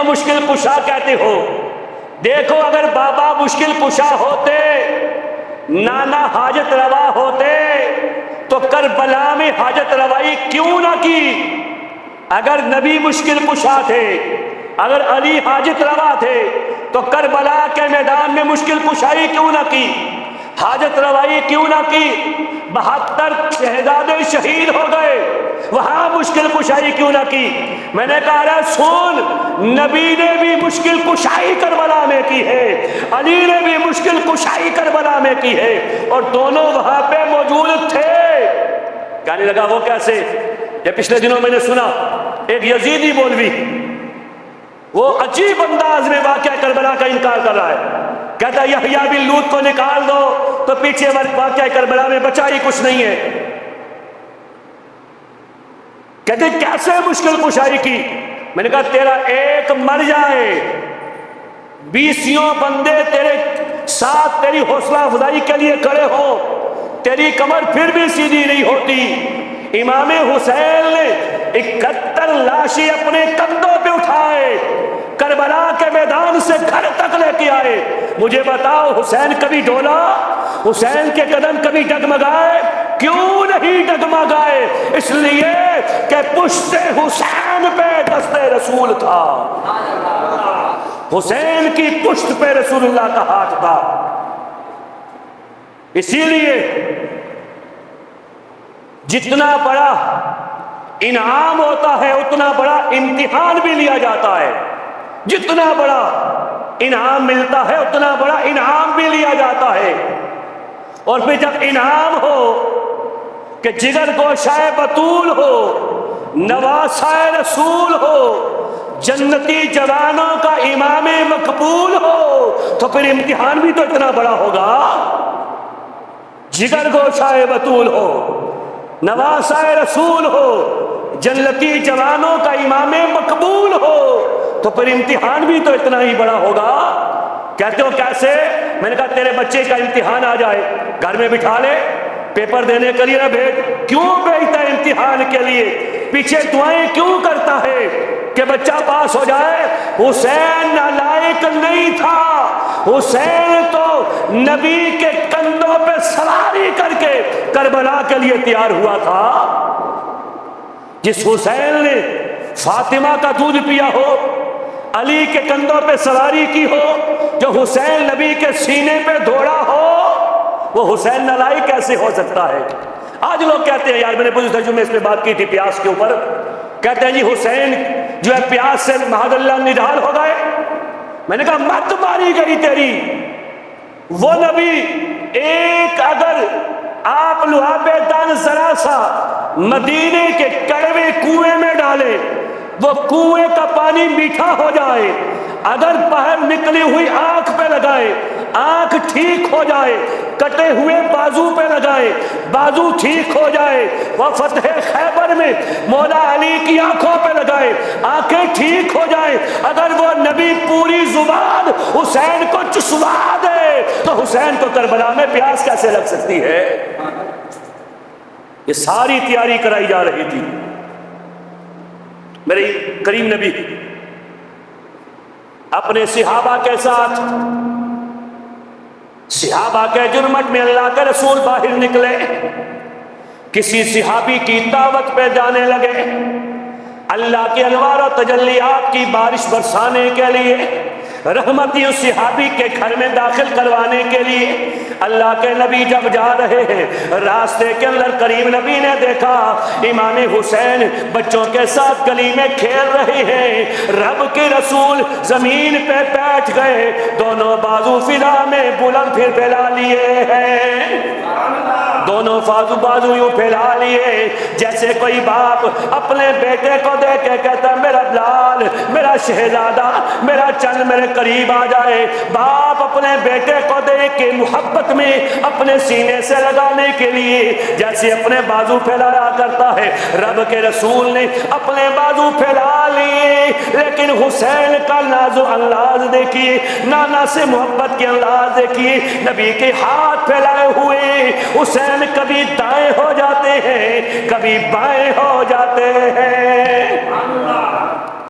مشکل کشا کہتے ہو؟ دیکھو اگر بابا مشکل کشا ہوتے، نانا حاجت روا ہوتے تو کربلا میں حاجت روائی کیوں نہ کی؟ اگر نبی مشکل کشا تھے، اگر علی حاجت روا تھے تو کربلا کے میدان میں مشکل کشائی کیوں نہ کی؟ حاجت روائی کیوں نہ کی؟ 72 شہزادے شہید ہو گئے، وہاں مشکل کشائی کیوں نہ کی؟ میں نے کہا سن، نبی نے بھی مشکل کشائی کربلا میں کی ہے، علی نے بھی مشکل کشائی کربلا میں کی ہے، اور دونوں وہاں پہ موجود تھے۔ کہنے لگا وہ کیسے؟ یہ پچھلے دنوں میں نے سنا ایک یزیدی مولوی، وہ عجیب انداز میں واقعہ کربلا کا انکار کر رہا ہے، کہتا ہے یحییٰ بن لوط کو نکال دو تو پیچھے واقعہ کربلا میں بچا ہی کچھ نہیں ہے۔ کہتے کیسے مشکل کشائی کی؟ میں نے کہا تیرا ایک مر جائے، 20 بندے تیرے ساتھ تیری حوصلہ افزائی کے لیے کھڑے ہو، تیری کمر پھر بھی سیدھی نہیں ہوتی۔ امام حسین نے 71 لاشیں اپنے کندھوں پہ اٹھائے، کربلا کے میدان سے گھر تک لے کے آئے۔ مجھے بتاؤ حسین کبھی ڈولا؟ حسین کے قدم کبھی ڈگمگائے؟ کیوں نہیں ڈگمگائے؟ اس لیے کہ پشت حسین پہ دست رسول تھا، حسین کی پشت پہ رسول اللہ کا ہاتھ تھا۔ اسی لیے جتنا بڑا انعام ہوتا ہے اتنا بڑا امتحان بھی لیا جاتا ہے، جتنا بڑا انعام ملتا ہے اتنا بڑا انعام بھی لیا جاتا ہے۔ اور پھر جب انعام ہو کہ جگر گوشائے بطول ہو، نواسائے رسول ہو، جنتی جوانوں کا امام مقبول ہو، تو پھر امتحان بھی تو اتنا بڑا ہوگا۔ جگر گوشائے بطول ہو، نواسائے رسول ہو، جنتی جوانوں کا امام مقبول ہو، تو پھر امتحان بھی تو اتنا ہی بڑا ہوگا۔ کہتے ہو کیسے؟ میں نے کہا تیرے بچے کا امتحان آ جائے، گھر میں بٹھا لے، پیپر دینے کے لیے نہ بھیج۔ کیوں بھیجتا ہے امتحان کے لیے؟ پیچھے دعائیں کیوں کرتا ہے کہ بچہ پاس ہو جائے؟ حسین نالائق نہیں تھا، حسین تو نبی کے کندھوں پہ سواری کر کے کربلا کے لیے تیار ہوا تھا۔ جس حسین نے فاطمہ کا دودھ پیا ہو، علی کے کندھوں پہ سواری کی ہو، جو حسین نبی کے سینے پہ دوڑا ہو، وہ حسین نالائق کیسے ہو سکتا ہے؟ آج لوگ کہتے ہیں، یار میں نے پوچھا تھا جو میں اس پہ بات کی تھی پیاس کے اوپر، کہتے ہیں جی حسین جو ہے پیاس سے معاذ اللہ نڈھال ہو گئے۔ میں نے کہا مت ماری گئی تیری، وہ نبی ایک اگر آپ لحاف دان ذرا سا مدینے کے کڑوے کنویں میں ڈالے، وہ کنویں کا پانی میٹھا ہو جائے، اگر باہر نکلی ہوئی آنکھ پہ لگائے آنکھ ٹھیک ہو جائے، کٹے ہوئے بازو پہ لگائے بازو ٹھیک ہو جائے، وہ فتح خیبر میں مولا علی کی آنکھوں پہ لگائے آنکھیں ٹھیک ہو جائے، اگر وہ نبی پوری زبان حسین کو چسوا دے تو حسین کو کربلا میں پیاس کیسے لگ سکتی ہے؟ یہ ساری تیاری کرائی جا رہی تھی۔ میرے کریم نبی اپنے صحابہ کے ساتھ، صحابہ کے جرمٹ میں اللہ کے رسول باہر نکلے، کسی صحابی کی دعوت پہ جانے لگے، اللہ کی انوار و تجلیات کی بارش برسانے کے لیے، رحمتی اس صحابی کے گھر میں داخل کروانے کے لیے اللہ کے نبی جب جا رہے ہیں، راستے کے اندر کریم نبی نے دیکھا امام حسین بچوں کے ساتھ گلی میں کھیل رہے ہیں، رب کے رسول زمین پہ بیٹھ گئے، دونوں بازو فضا میں بلند پھر پھیلا لیے ہیں، دونوں بازو یوں پھیلا لیے جیسے کوئی باپ اپنے بیٹے کو دیکھ کے کہتا میرا لال، میرا شہزادہ، میرا چند میرے قریب آ جائے۔ باپ اپنے بیٹے کو دیکھ کے محبت میں اپنے سینے سے لگانے کے لیے جیسے اپنے بازو پھیلایا کرتا ہے، رب کے رسول نے اپنے بازو پھیلا لیے، لیکن حسین کا ناز و انداز دیکھیے، نانا سے محبت کے انداز دیکھیے، نبی کے ہاتھ پھیلائے ہوئے، حسین کبھی دائیں ہو جاتے ہیں کبھی بائیں ہو جاتے ہیں۔